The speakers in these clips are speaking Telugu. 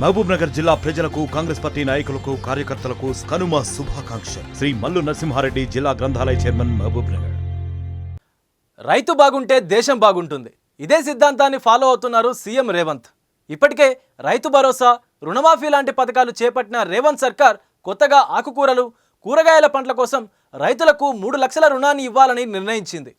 మహబూబ్ నగర్ జిల్లా ప్రజలకు, కాంగ్రెస్ పార్టీ నాయకులకు, కార్యకర్తలకు కనుమ శుభాకాంక్షలు. శ్రీ మల్లు నరసింహారెడ్డి, జిల్లా గ్రంథాలయ చైర్మన్, మహబూబ్ నగర్. రైతు బాగుంటే దేశం బాగుంటుంది. ఇదే సిద్ధాంతాన్ని ఫాలో అవుతున్నారు సీఎం రేవంత్. ఇప్పటికే రైతు భరోసా, రుణమాఫీ లాంటి పథకాలు చేపట్టిన రేవంత్ సర్కార్ కొత్తగా ఆకుకూరలు, కూరగాయల పంటల కోసం రైతులకు 3 లక్షల రుణాన్ని ఇవ్వాలని నిర్ణయించింది.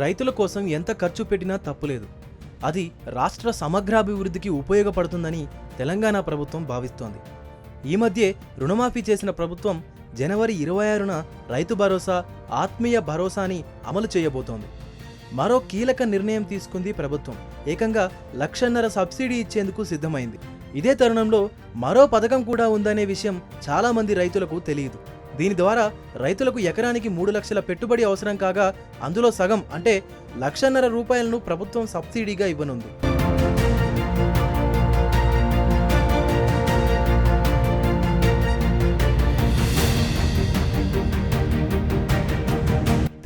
రైతుల కోసం ఎంత ఖర్చు పెట్టినా తప్పులేదు. అది రాష్ట్ర సమగ్రాభివృద్ధికి ఉపయోగపడుతుందని తెలంగాణ ప్రభుత్వం భావిస్తోంది. ఈ మధ్యే రుణమాఫీ చేసిన ప్రభుత్వం జనవరి 26న రైతు భరోసా, ఆత్మీయ భరోసాని అమలు చేయబోతోంది. మరో కీలక నిర్ణయం తీసుకుంది ప్రభుత్వం. ఏకంగా 1.5 లక్ష సబ్సిడీ ఇచ్చేందుకు సిద్ధమైంది. ఇదే తరుణంలో మరో పథకం కూడా ఉందనే విషయం చాలామంది రైతులకు తెలియదు. దీని ద్వారా రైతులకు ఎకరానికి 3 లక్షల పెట్టుబడి అవసరం కాగా, అందులో సగం అంటే 1.5 లక్షల రూపాయలను ప్రభుత్వం సబ్సిడీగా ఇవ్వనుంది.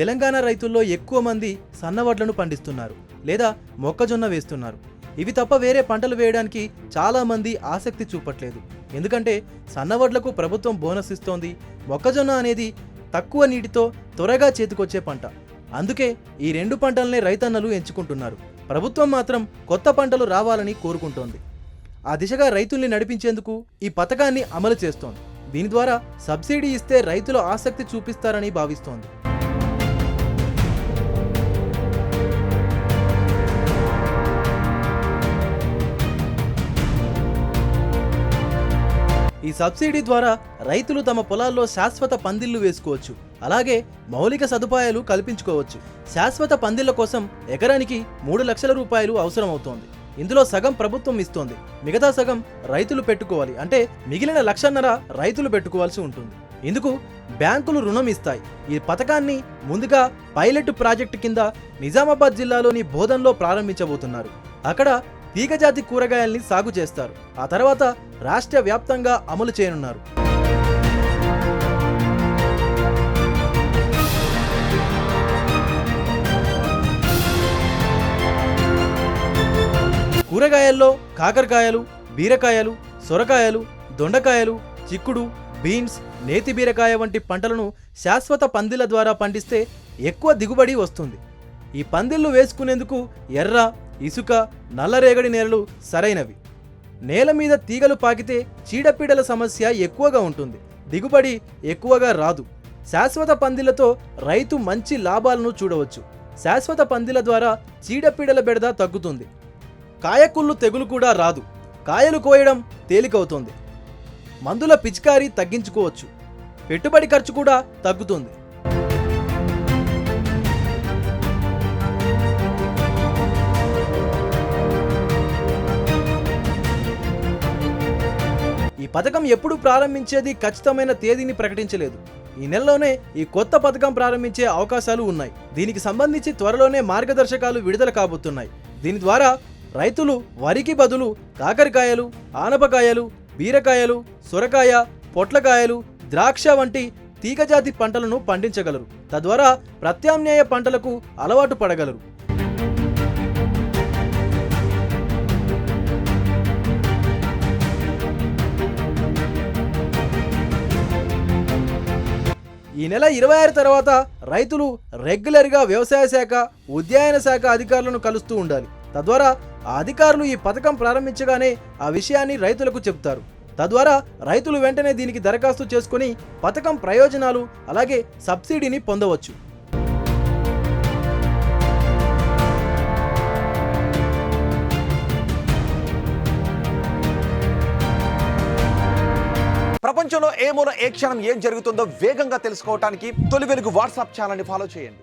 తెలంగాణ రైతుల్లో ఎక్కువ మంది సన్నవడ్లను పండిస్తున్నారు లేదా మొక్కజొన్న వేస్తున్నారు. ఇవి తప్ప వేరే పంటలు వేయడానికి చాలా మంది ఆసక్తి చూపట్లేదు. ఎందుకంటే సన్నవడ్లకు ప్రభుత్వం బోనస్ ఇస్తోంది. మొక్కజొన్న అనేది తక్కువ నీటితో త్వరగా చేతికొచ్చే పంట. అందుకే ఈ 2 పంటలనే రైతన్నలు ఎంచుకుంటున్నారు. ప్రభుత్వం మాత్రం కొత్త పంటలు రావాలని కోరుకుంటోంది. ఆ దిశగా రైతుల్ని నడిపించేందుకు ఈ పథకాన్ని అమలు చేస్తోంది. దీని ద్వారా సబ్సిడీ ఇస్తే రైతులు ఆసక్తి చూపిస్తారని భావిస్తోంది. ఈ సబ్సిడీ ద్వారా రైతులు తమ పొలాల్లో శాశ్వత పందిళ్లు వేసుకోవచ్చు. అలాగే మౌలిక సదుపాయాలు కల్పించుకోవచ్చు. శాశ్వత పందిళ్ల కోసం ఎకరానికి 3 లక్షల రూపాయలు అవసరమవుతోంది. ఇందులో సగం ప్రభుత్వం ఇస్తోంది, మిగతా సగం రైతులు పెట్టుకోవాలి. అంటే మిగిలిన 1.5 లక్షల రైతులు పెట్టుకోవాల్సి ఉంటుంది. ఇందుకు బ్యాంకులు రుణం ఇస్తాయి. ఈ పథకాన్ని ముందుగా పైలట్ ప్రాజెక్టు కింద నిజామాబాద్ జిల్లాలోని బోధన్లో ప్రారంభించబోతున్నారు. అక్కడ తీగజాతి కూరగాయల్ని సాగు చేస్తారు. ఆ తర్వాత రాష్ట్ర వ్యాప్తంగా అమలు చేయనున్నారు. కూరగాయల్లో కాకరకాయలు, బీరకాయలు, సొరకాయలు, దొండకాయలు, చిక్కుడు, బీన్స్, నేతి బీరకాయ వంటి పంటలను శాశ్వత పందిళ్ల ద్వారా పండిస్తే ఎక్కువ దిగుబడి వస్తుంది. ఈ పందిళ్లు వేసుకునేందుకు ఎర్ర, ఇసుక, నల్లరేగడి నేలలు సరైనవి. నేల మీద తీగలు పాకితే చీడపీడల సమస్య ఎక్కువగా ఉంటుంది. దిగుబడి ఎక్కువగా రాదు. శాశ్వత పందిళ్లతో రైతు మంచి లాభాలను చూడవచ్చు. శాశ్వత పందిళ్ల ద్వారా చీడపీడల బెడద తగ్గుతుంది. కాయకుళ్ళు తెగులు కూడా రాదు. కాయలు కోయడం తేలికవుతుంది. మందుల పిచికారీ తగ్గించుకోవచ్చు. పెట్టుబడి ఖర్చు కూడా తగ్గుతుంది. ఈ పథకం ఎప్పుడు ప్రారంభించేది ఖచ్చితమైన తేదీని ప్రకటించలేదు. ఈ నెలలోనే ఈ కొత్త పథకం ప్రారంభించే అవకాశాలు ఉన్నాయి. దీనికి సంబంధించి త్వరలోనే మార్గదర్శకాలు విడుదల కాబోతున్నాయి. దీని ద్వారా రైతులు వరికి బదులు కాకరకాయలు, ఆనపకాయలు, బీరకాయలు, సొరకాయ, పొట్లకాయలు, ద్రాక్ష వంటి తీగజాతి పంటలను పండించగలరు. తద్వారా ప్రత్యామ్నాయ పంటలకు అలవాటు పడగలరు. ఈ నెల 26 తర్వాత రైతులు రెగ్యులర్గా వ్యవసాయ శాఖ, ఉద్యాన శాఖ అధికారులను కలుస్తూ ఉండాలి. తద్వారా ఆ అధికారులు ఈ పథకం ప్రారంభించగానే ఆ విషయాన్ని రైతులకు చెబుతారు. తద్వారా రైతులు వెంటనే దీనికి దరఖాస్తు చేసుకుని పథకం ప్రయోజనాలు అలాగే సబ్సిడీని పొందవచ్చు. ప్రపంచంలో ఏ మూల ఏ క్షణం ఏం జరుగుతుందో వేగంగా తెలుసుకోవడానికి తొలి వెలుగు వాట్సాప్ ఛానల్ని ఫాలో చేయండి.